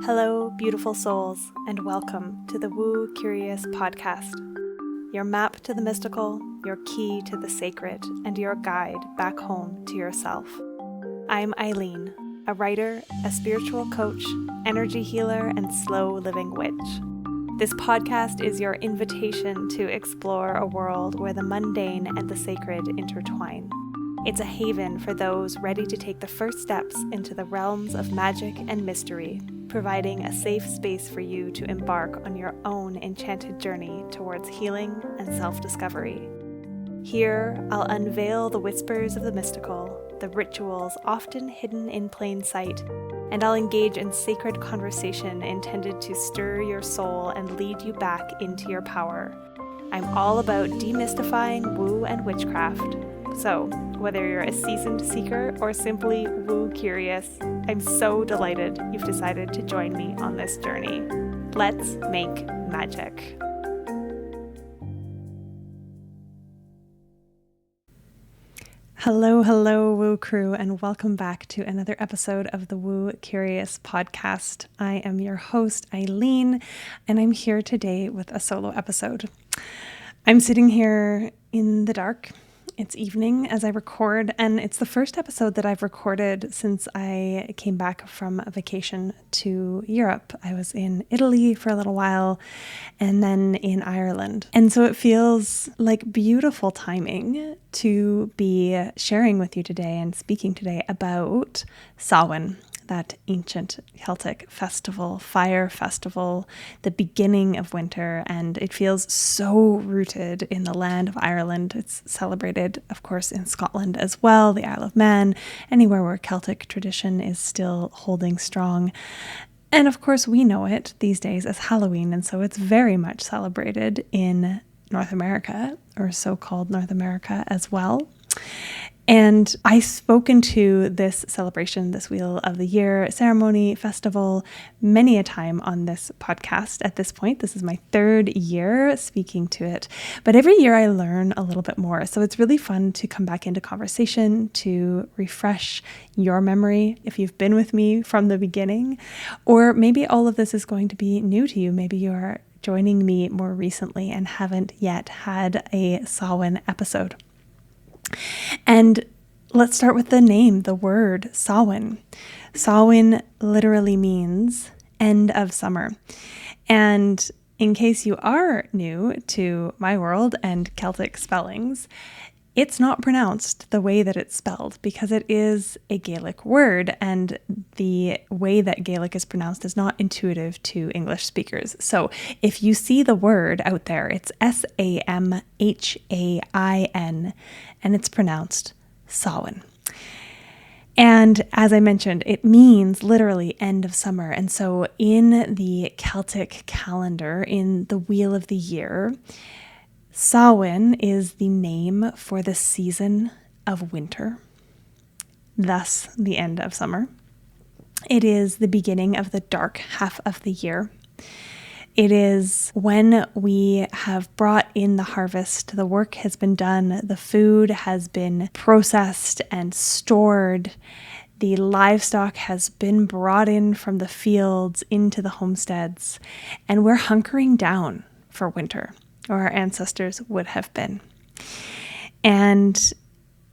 Hello, beautiful souls, and welcome to the Woo Curious podcast. Your map to the mystical, your key to the sacred, and your guide back home to yourself. I'm Eileen, a writer, a spiritual coach, energy healer, and slow living witch. This podcast is your invitation to explore a world where the mundane and the sacred intertwine. It's a haven for those ready to take the first steps into the realms of magic and mystery, providing a safe space for you to embark on your own enchanted journey towards healing and self-discovery. Here, I'll unveil the whispers of the mystical, the rituals often hidden in plain sight, and I'll engage in sacred conversation intended to stir your soul and lead you back into your power. I'm all about demystifying woo and witchcraft. So, whether you're a seasoned seeker or simply woo curious, I'm so delighted you've decided to join me on this journey. Let's make magic. Hello, Woo Crew, and welcome back to another episode of the Woo Curious podcast. I am your host, Eileen, and I'm here today with a solo episode. I'm sitting here in the dark. It's evening as I record, and it's the first episode that I've recorded since I came back from a vacation to Europe. I was in Italy for a little while and then in Ireland. And so it feels like beautiful timing to be sharing with you today and speaking today about Samhain, that ancient Celtic festival, fire festival, the beginning of winter, and it feels so rooted in the land of Ireland. It's celebrated, of course, in Scotland as well, the Isle of Man, anywhere where Celtic tradition is still holding strong. And of course, we know it these days as Halloween, and so it's very much celebrated in North America, or so-called North America as well. And I've spoken to this celebration, this Wheel of the Year ceremony festival, many a time on this podcast at this point. This is my third year speaking to it. But every year I learn a little bit more. So it's really fun to come back into conversation, to refresh your memory if you've been with me from the beginning. Or maybe all of this is going to be new to you. Maybe you are joining me more recently and haven't yet had a Samhain episode. And let's start with the name, the word Samhain. Samhain literally means end of summer. And in case you are new to my world and Celtic spellings, it's not pronounced the way that it's spelled because it is a Gaelic word, and the way that Gaelic is pronounced is not intuitive to English speakers. So if you see the word out there, it's Samhain, and it's pronounced Samhain. And as I mentioned, it means literally end of summer. And so in the Celtic calendar, in the Wheel of the Year, Samhain is the name for the season of winter, thus the end of summer. It is the beginning of the dark half of the year. It is when we have brought in the harvest, the work has been done, the food has been processed and stored, the livestock has been brought in from the fields into the homesteads, and we're hunkering down for winter, or our ancestors would have been. And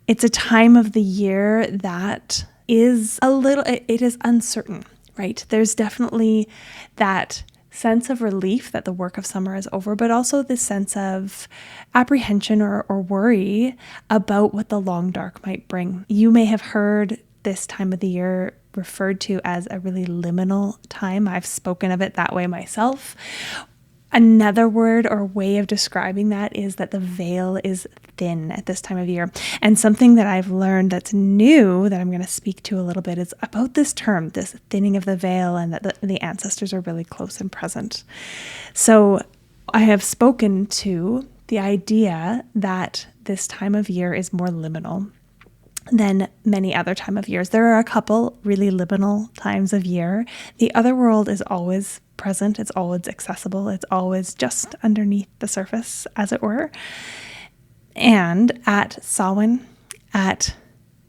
it's a time of the year that is it is uncertain, right? There's definitely that sense of relief that the work of summer is over, but also this sense of apprehension or worry about what the long dark might bring. You may have heard this time of the year referred to as a really liminal time. I've spoken of it that way myself. Another word or way of describing that is that the veil is thin at this time of year. And something that I've learned that's new that I'm going to speak to a little bit is about this term, this thinning of the veil, and that the ancestors are really close and present. So I have spoken to the idea that this time of year is more liminal than many other time of years. There are a couple really liminal times of year. The Otherworld is always present. It's always accessible. It's always just underneath the surface, as it were. And at Samhain, at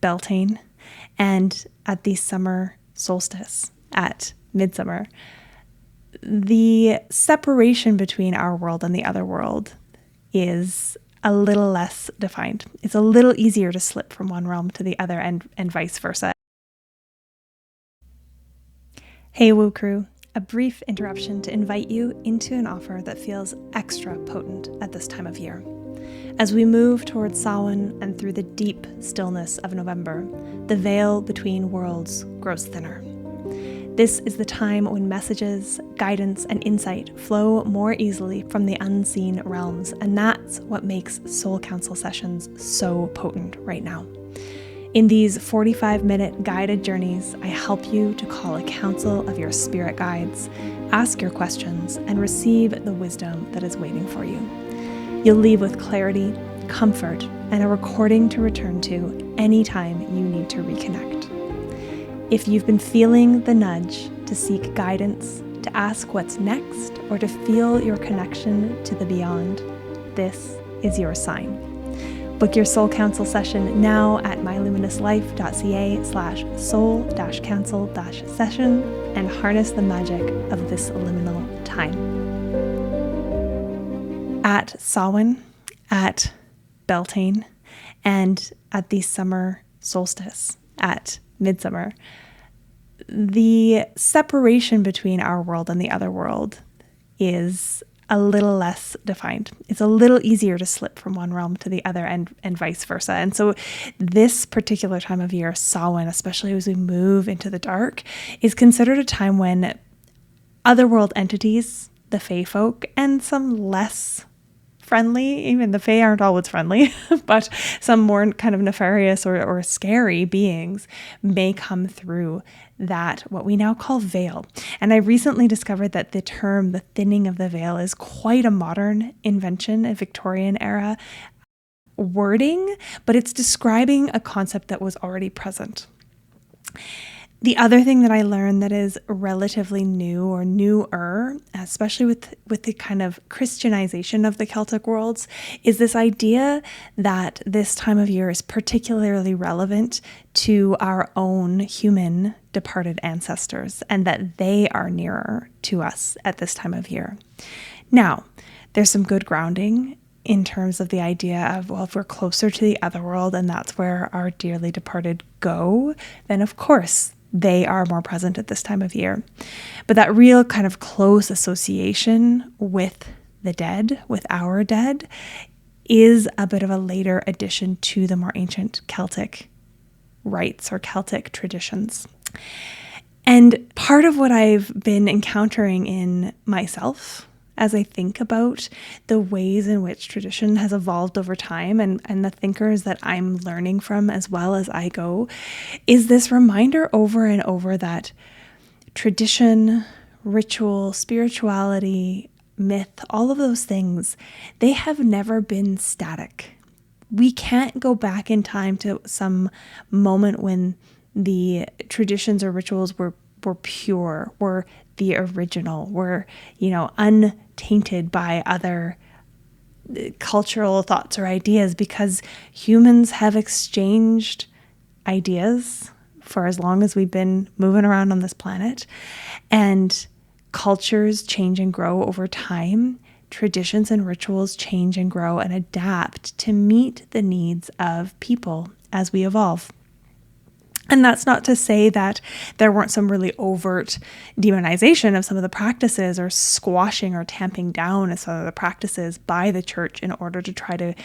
Beltane, and at the summer solstice, at midsummer, the separation between our world and the other world is a little less defined. It's a little easier to slip from one realm to the other and vice versa. Hey Woo Crew, a brief interruption to invite you into an offer that feels extra potent at this time of year. As we move towards Samhain and through the deep stillness of November, the veil between worlds grows thinner. This is the time when messages, guidance, and insight flow more easily from the unseen realms, and that's what makes Soul Council sessions so potent right now. In these 45-minute guided journeys, I help you to call a council of your spirit guides, ask your questions, and receive the wisdom that is waiting for you. You'll leave with clarity, comfort, and a recording to return to anytime you need to reconnect. If you've been feeling the nudge to seek guidance, to ask what's next, or to feel your connection to the beyond, this is your sign. Book your Soul Council session now at myluminouslifeca/soul-council-session and harness the magic of this liminal time. At Samhain, at Beltane, and at the summer solstice, at midsummer, the separation between our world and the other world is a little less defined. It's a little easier to slip from one realm to the other and vice versa. And so this particular time of year, Samhain, especially as we move into the dark, is considered a time when otherworld entities, the Fae folk, and some less friendly, even the Fae aren't always friendly, but some more kind of nefarious or scary beings may come through that, what we now call veil. And I recently discovered that the term, the thinning of the veil, is quite a modern invention, a Victorian era wording, but it's describing a concept that was already present. The other thing that I learned that is relatively new or newer, especially with the kind of Christianization of the Celtic worlds, is this idea that this time of year is particularly relevant to our own human departed ancestors and that they are nearer to us at this time of year. Now, there's some good grounding in terms of the idea of, well, if we're closer to the otherworld and that's where our dearly departed go, then of course they are more present at this time of year. But that real kind of close association with the dead, with our dead, is a bit of a later addition to the more ancient Celtic rites or Celtic traditions. And part of what I've been encountering in myself as I think about the ways in which tradition has evolved over time and the thinkers that I'm learning from as well as I go, is this reminder over and over that tradition, ritual, spirituality, myth, all of those things, they have never been static. We can't go back in time to some moment when the traditions or rituals were pure, were the original, were, untainted by other cultural thoughts or ideas, because humans have exchanged ideas for as long as we've been moving around on this planet, and cultures change and grow over time. Traditions and rituals change and grow and adapt to meet the needs of people as we evolve. And that's not to say that there weren't some really overt demonization of some of the practices or squashing or tamping down of some of the practices by the church in order to try to,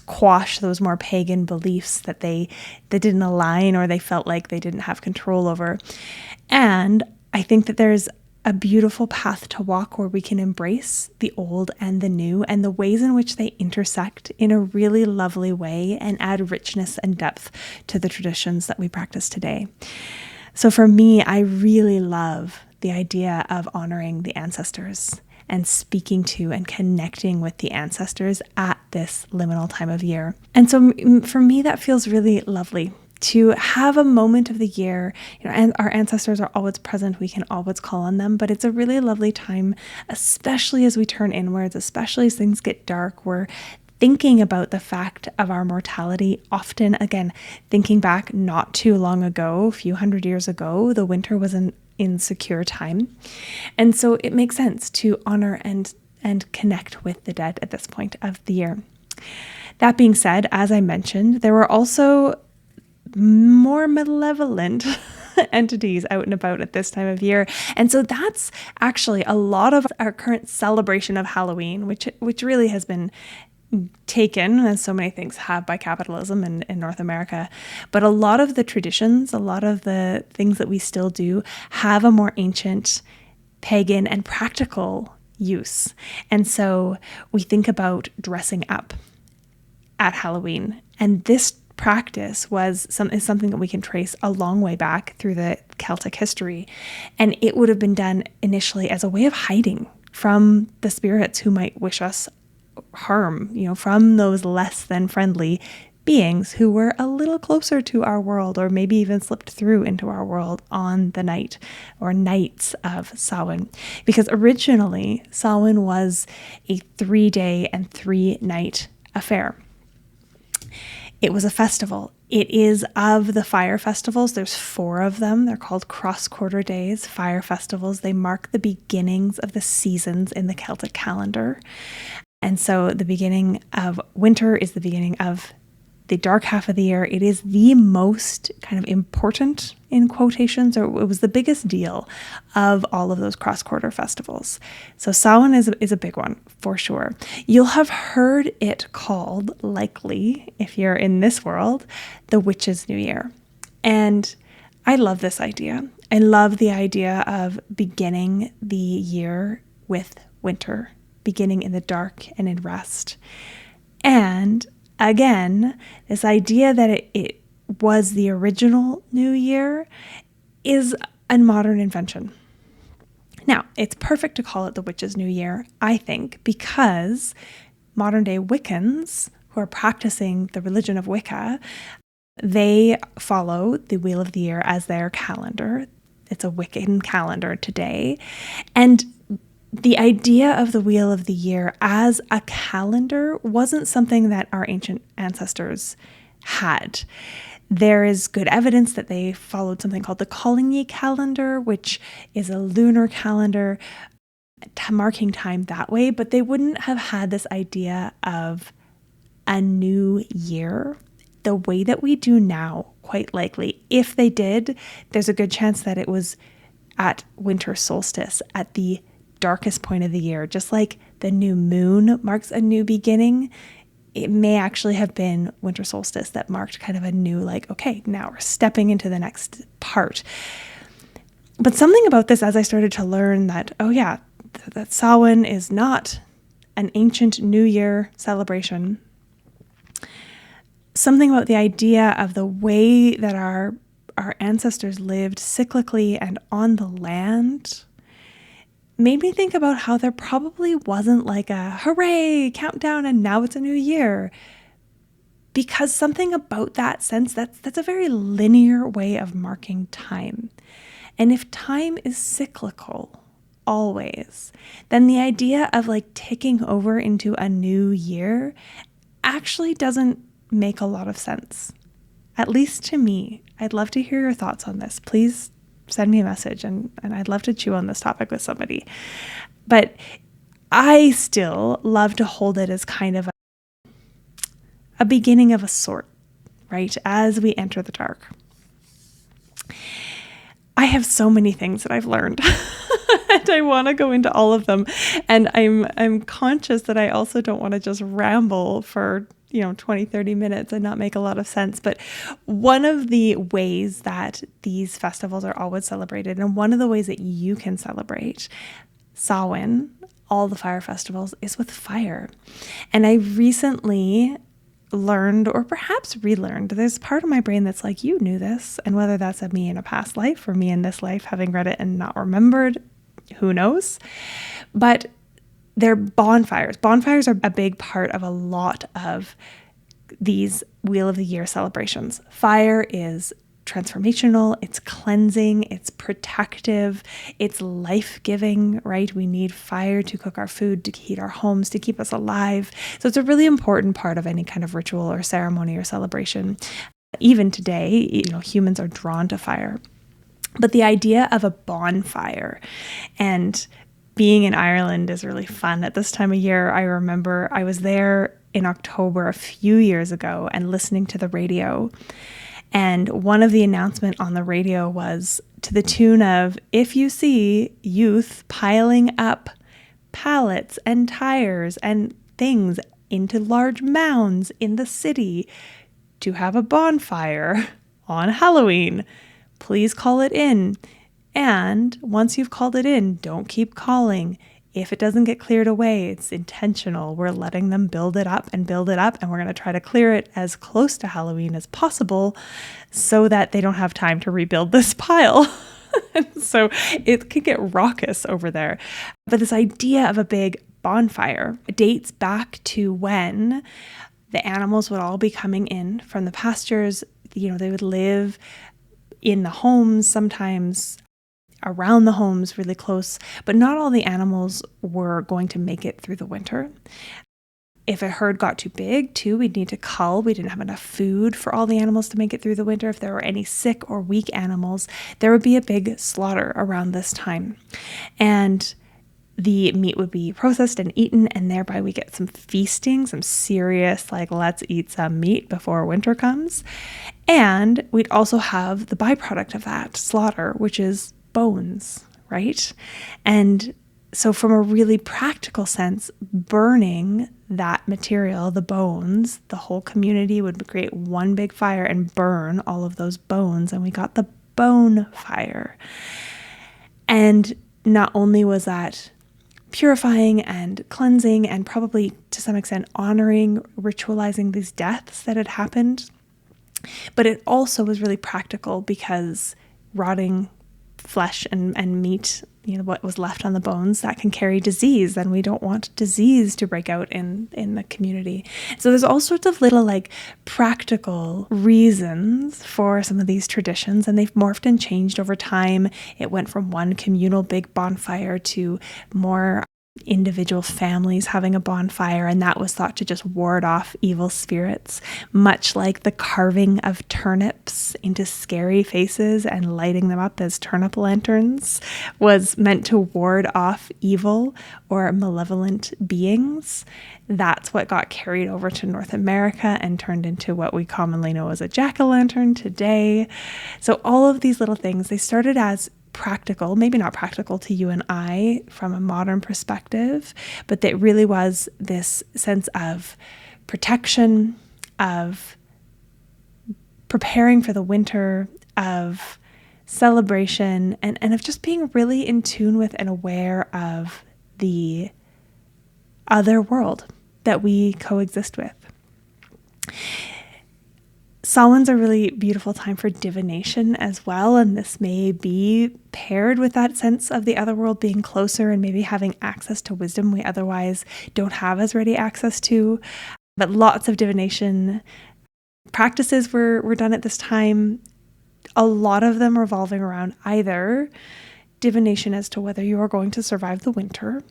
quash those more pagan beliefs that didn't align or they felt like they didn't have control over. And I think that there's a beautiful path to walk where we can embrace the old and the new and the ways in which they intersect in a really lovely way and add richness and depth to the traditions that we practice today. So for me, I really love the idea of honoring the ancestors and speaking to and connecting with the ancestors at this liminal time of year. And so for me, that feels really lovely to have a moment of the year, and our ancestors are always present. We can always call on them, but it's a really lovely time, especially as we turn inwards, especially as things get dark, where thinking about the fact of our mortality, often, again, thinking back not too long ago, a few hundred years ago, the winter was an insecure time. And so it makes sense to honor and connect with the dead at this point of the year. That being said, as I mentioned, there were also more malevolent entities out and about at this time of year. And so that's actually a lot of our current celebration of Halloween, which really has been taken, as so many things have, by capitalism in North America. But a lot of the traditions, a lot of the things that we still do have a more ancient, pagan, and practical use. And so we think about dressing up at Halloween. And this practice is something that we can trace a long way back through the Celtic history. And it would have been done initially as a way of hiding from the spirits who might wish us harm, from those less than friendly beings who were a little closer to our world, or maybe even slipped through into our world on the night or nights of Samhain. Because originally, Samhain was a 3-day and 3-night affair. It was a festival. It is of the fire festivals. There's 4 of them. They're called cross-quarter days, fire festivals. They mark the beginnings of the seasons in the Celtic calendar. And so the beginning of winter is the beginning of the dark half of the year. It is the most kind of important, in quotations, or it was the biggest deal of all of those cross-quarter festivals. So Samhain is a big one, for sure. You'll have heard it called, likely, if you're in this world, the Witches' New Year. And I love this idea. I love the idea of beginning the year with winter, beginning in the dark and in rest. And again, this idea that it was the original New Year is a modern invention. Now, it's perfect to call it the Witches' New Year, I think, because modern day Wiccans who are practicing the religion of Wicca, they follow the Wheel of the Year as their calendar. It's a Wiccan calendar today. And the idea of the Wheel of the Year as a calendar wasn't something that our ancient ancestors had. There is good evidence that they followed something called the Cailleach calendar, which is a lunar calendar, marking time that way, but they wouldn't have had this idea of a new year the way that we do now, quite likely. If they did, there's a good chance that it was at winter solstice, at the darkest point of the year. Just like the new moon marks a new beginning, it may actually have been winter solstice that marked kind of a new, okay, now we're stepping into the next part. But something about this, as I started to learn that, that Samhain is not an ancient New Year celebration, something about the idea of the way that our ancestors lived cyclically and on the land made me think about how there probably wasn't like a hooray, countdown, and now it's a new year. Because something about that sense, that's a very linear way of marking time. And if time is cyclical, always, then the idea of ticking over into a new year actually doesn't make a lot of sense. At least to me. I'd love to hear your thoughts on this. Please send me a message, and I'd love to chew on this topic with somebody. But I still love to hold it as kind of a beginning of a sort, right? As we enter the dark. I have so many things that I've learned and I want to go into all of them. And I'm conscious that I also don't want to just ramble for 20, 30 minutes and not make a lot of sense. But one of the ways that these festivals are always celebrated, and one of the ways that you can celebrate Samhain, all the fire festivals, is with fire. And I recently learned, or perhaps relearned, there's part of my brain that's like, you knew this. And whether that's of me in a past life or me in this life, having read it and not remembered, who knows? But they're bonfires. Bonfires are a big part of a lot of these Wheel of the Year celebrations. Fire is transformational, it's cleansing, it's protective, it's life-giving, right? We need fire to cook our food, to heat our homes, to keep us alive. So it's a really important part of any kind of ritual or ceremony or celebration. Even today, humans are drawn to fire. But the idea of a bonfire, and being in Ireland is really fun at this time of year. I remember I was there in October a few years ago and listening to the radio. And one of the announcements on the radio was to the tune of, if you see youth piling up pallets and tires and things into large mounds in the city to have a bonfire on Halloween, please call it in. And once you've called it in, don't keep calling. If it doesn't get cleared away, it's intentional. We're letting them build it up, and we're going to try to clear it as close to Halloween as possible so that they don't have time to rebuild this pile. So it can get raucous over there. But this idea of a big bonfire dates back to when the animals would all be coming in from the pastures. They would live in the homes, sometimes around the homes, really close, but not all the animals were going to make it through the winter. If a herd got too big, too, we'd need to cull. We didn't have enough food for all the animals to make it through the winter. If there were any sick or weak animals, there would be a big slaughter around this time. And the meat would be processed and eaten, and thereby we get some feasting, some serious, let's eat some meat before winter comes. And we'd also have the byproduct of that slaughter, which is bones, right? And so from a really practical sense, burning that material, the bones, the whole community would create one big fire and burn all of those bones, and we got the bone fire. And not only was that purifying and cleansing and probably to some extent honoring, ritualizing these deaths that had happened, but it also was really practical because rotting flesh and meat, what was left on the bones, that can carry disease, and we don't want disease to break out in the community. So there's all sorts of little practical reasons for some of these traditions, and they've morphed and changed over time. It went from one communal big bonfire to more individual families having a bonfire, and that was thought to just ward off evil spirits, much like the carving of turnips into scary faces and lighting them up as turnip lanterns was meant to ward off evil or malevolent beings. That's what got carried over to North America and turned into what we commonly know as a jack-o'-lantern today. So all of these little things, they started as practical, maybe not practical to you and I from a modern perspective, but that really was this sense of protection, of preparing for the winter, of celebration, and of just being really in tune with and aware of the other world that we coexist with. Samhain's a really beautiful time for divination as well, and this may be paired with that sense of the other world being closer and maybe having access to wisdom we otherwise don't have as ready access to. But lots of divination practices were done at this time, a lot of them revolving around either divination as to whether you are going to survive the winter,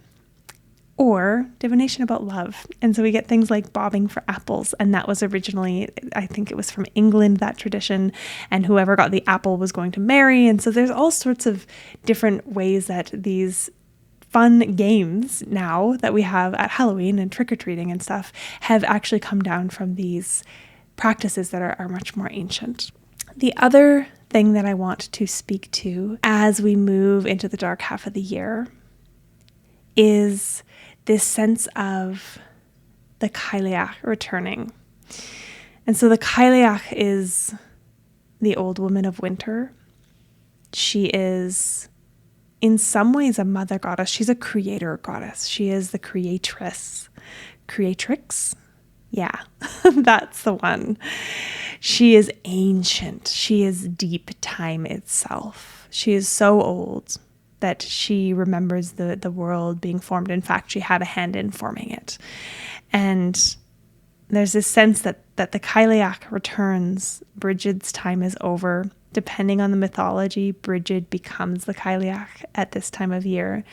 or divination about love. And so we get things like bobbing for apples. And that was originally, I think it was from England, that tradition. And whoever got the apple was going to marry. And so there's all sorts of different ways that these fun games now that we have at Halloween and trick-or-treating and stuff have actually come down from these practices that are much more ancient. The other thing that I want to speak to as we move into the dark half of the year is this sense of the Cailleach returning. And so the Cailleach is the old woman of winter. She is in some ways a mother goddess. She's a creator goddess. She is the creatress. Creatrix? Yeah, that's the one. She is ancient. She is deep time itself. She is so old that she remembers the world being formed. In fact, she had a hand in forming it. And there's this sense that the Cailleach returns, Brigid's time is over. Depending on the mythology, Brigid becomes the Cailleach at this time of year.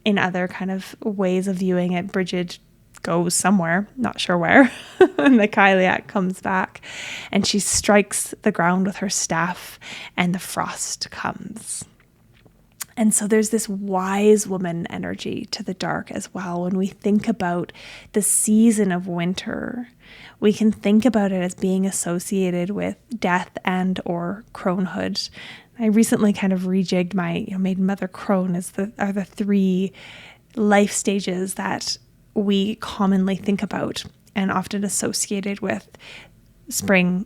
In other kind of ways of viewing it, Brigid goes somewhere, not sure where, and the Cailleach comes back, and she strikes the ground with her staff, and the frost comes. And so there's this wise woman energy to the dark as well. When we think about the season of winter, we can think about it as being associated with death and or cronehood. I recently kind of rejigged my maiden, mother, crone are the three life stages that we commonly think about and often associated with spring,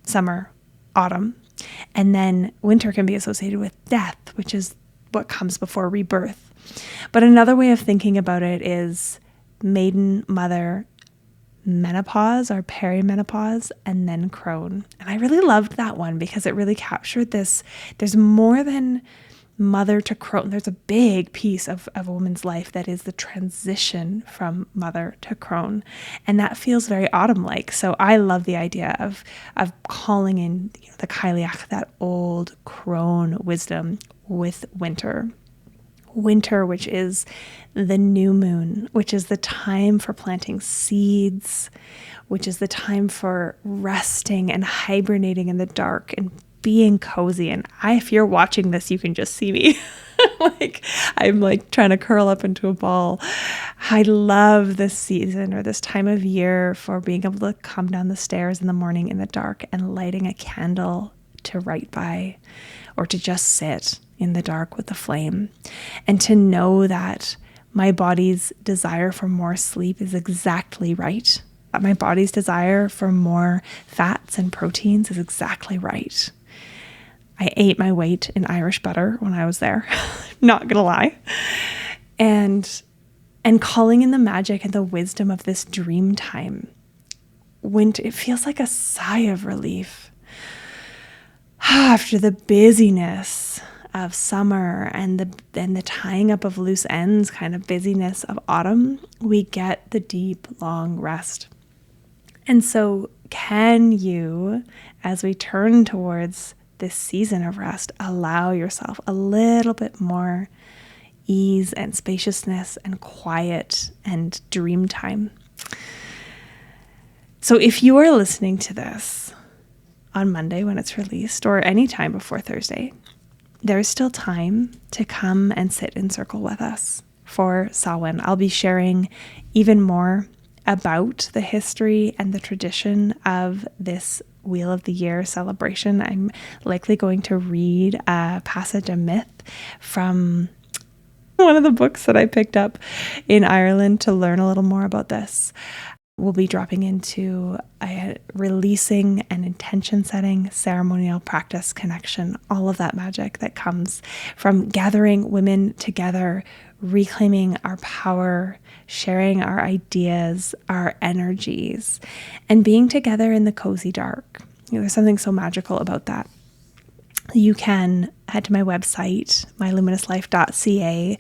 summer, autumn. And then winter can be associated with death, which is what comes before rebirth. But another way of thinking about it is maiden, mother, menopause or perimenopause, and then crone. And I really loved that one because it really captured this. There's more than mother to crone. There's a big piece of a woman's life that is the transition from mother to crone. And that feels very autumn-like. So I love the idea of calling in the Cailleach, that old crone wisdom, with winter. Winter, which is the new moon, which is the time for planting seeds, which is the time for resting and hibernating in the dark and being cozy. And if you're watching this, you can just see me. I'm trying to curl up into a ball. I love this season or this time of year for being able to come down the stairs in the morning in the dark and lighting a candle to write by, or to just sit in the dark with the flame, and to know that my body's desire for more sleep is exactly right. That my body's desire for more fats and proteins is exactly right. I ate my weight in Irish butter when I was there, not gonna lie. And calling in the magic and the wisdom of this dream time. Winter, it feels like a sigh of relief. After the busyness of summer and the tying up of loose ends kind of busyness of autumn, we get the deep, long rest. And so can you, as we turn towards this season of rest, allow yourself a little bit more ease and spaciousness and quiet and dream time? So if you are listening to this on Monday when it's released, or any time before Thursday, there's still time to come and sit in circle with us for Samhain. I'll be sharing even more about the history and the tradition of this Wheel of the Year celebration. I'm likely going to read a passage, a myth from one of the books that I picked up in Ireland to learn a little more about this. We'll be dropping into a releasing and intention setting, ceremonial practice, connection, all of that magic that comes from gathering women together, reclaiming our power, sharing our ideas, our energies, and being together in the cozy dark. There's something so magical about that. You can head to my website, myluminouslife.ca/Samhain,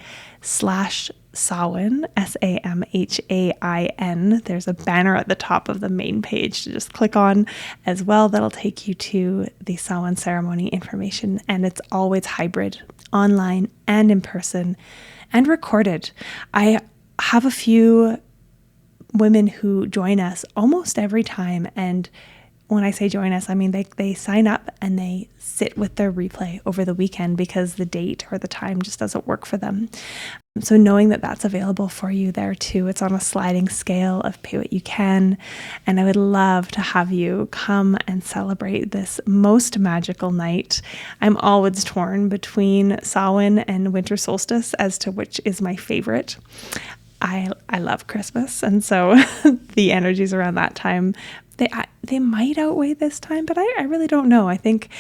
Samhain. There's a banner at the top of the main page to just click on as well. That'll take you to the Samhain ceremony information. And it's always hybrid, online and in person, and recorded. I have a few women who join us almost every time. And when I say join us, I mean they sign up and they sit with their replay over the weekend because the date or the time just doesn't work for them. So knowing that that's available for you there too, it's on a sliding scale of pay what you can. And I would love to have you come and celebrate this most magical night. I'm always torn between Samhain and winter solstice as to which is my favorite. I love Christmas, and so the energies around that time, they might outweigh this time, but I really don't know. I think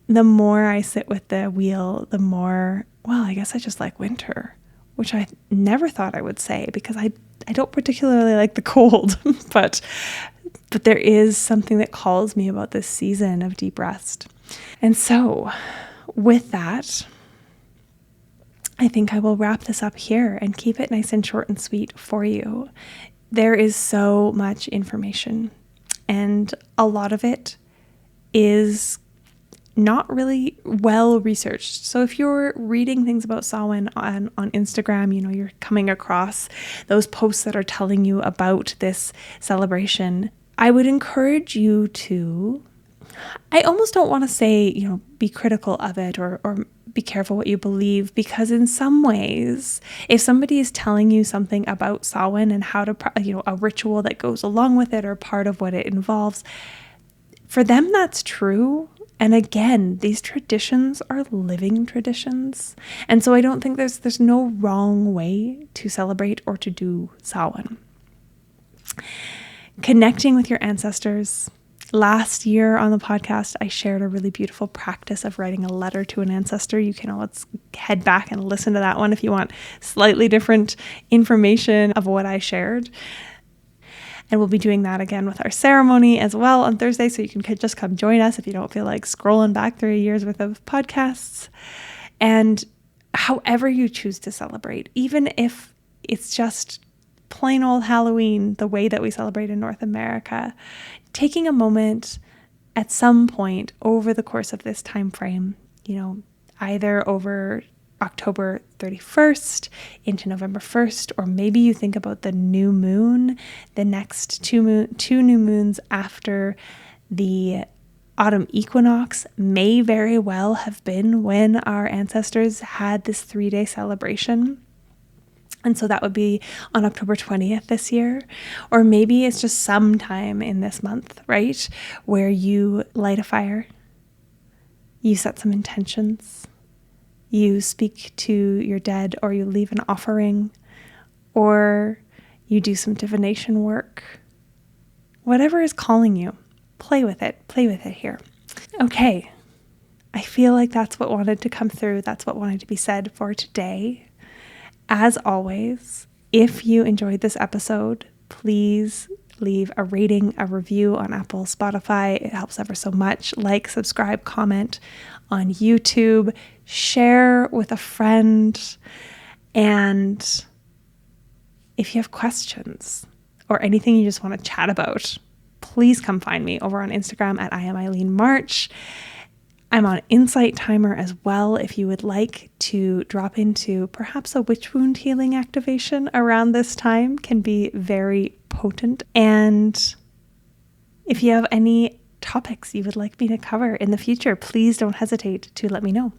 the more I sit with the wheel, the more, well, I guess I just like winter, which I never thought I would say because I don't particularly like the cold, but there is something that calls me about this season of deep rest. And so with that, I think I will wrap this up here and keep it nice and short and sweet for you. There is so much information, and a lot of it is not really well researched. So if you're reading things about Samhain on Instagram, you're coming across those posts that are telling you about this celebration, I would encourage you to, I almost don't want to say, be critical of it or be careful what you believe, because in some ways, if somebody is telling you something about Samhain and how to, a ritual that goes along with it or part of what it involves, for them, that's true. And again, these traditions are living traditions. And so I don't think there's no wrong way to celebrate or to do Samhain. Connecting with your ancestors. Last year on the podcast, I shared a really beautiful practice of writing a letter to an ancestor. You can always head back and listen to that one if you want slightly different information of what I shared. And we'll be doing that again with our ceremony as well on Thursday. So you can just come join us if you don't feel like scrolling back through a year's worth of podcasts. And however you choose to celebrate, even if it's just plain old Halloween, the way that we celebrate in North America, taking a moment at some point over the course of this time frame, either over October 31st into November 1st, or maybe you think about the new moon, the next two new moons after the autumn equinox may very well have been when our ancestors had this 3-day celebration. And so that would be on October 20th this year. Or maybe it's just sometime in this month, right? Where you light a fire, you set some intentions, you speak to your dead, or you leave an offering, or you do some divination work. Whatever is calling you, play with it here. Okay, I feel like that's what wanted to come through. That's what wanted to be said for today. As always, if you enjoyed this episode, please leave a rating, a review on Apple, Spotify. It helps ever so much. Like, subscribe, comment on YouTube, share with a friend. And if you have questions or anything you just want to chat about, please come find me over on Instagram at I am Eileen March. I'm on Insight Timer as well if you would like to drop into perhaps a witch wound healing activation around this time. Can be very potent. And if you have any topics you would like me to cover in the future, please don't hesitate to let me know.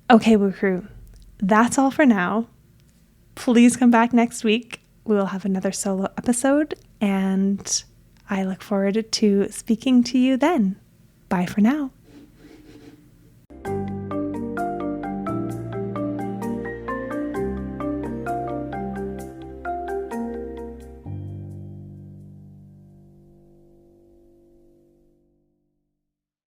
Okay, Woo Crew, that's all for now. Please come back next week. We will have another solo episode, and I look forward to speaking to you then. Bye for now.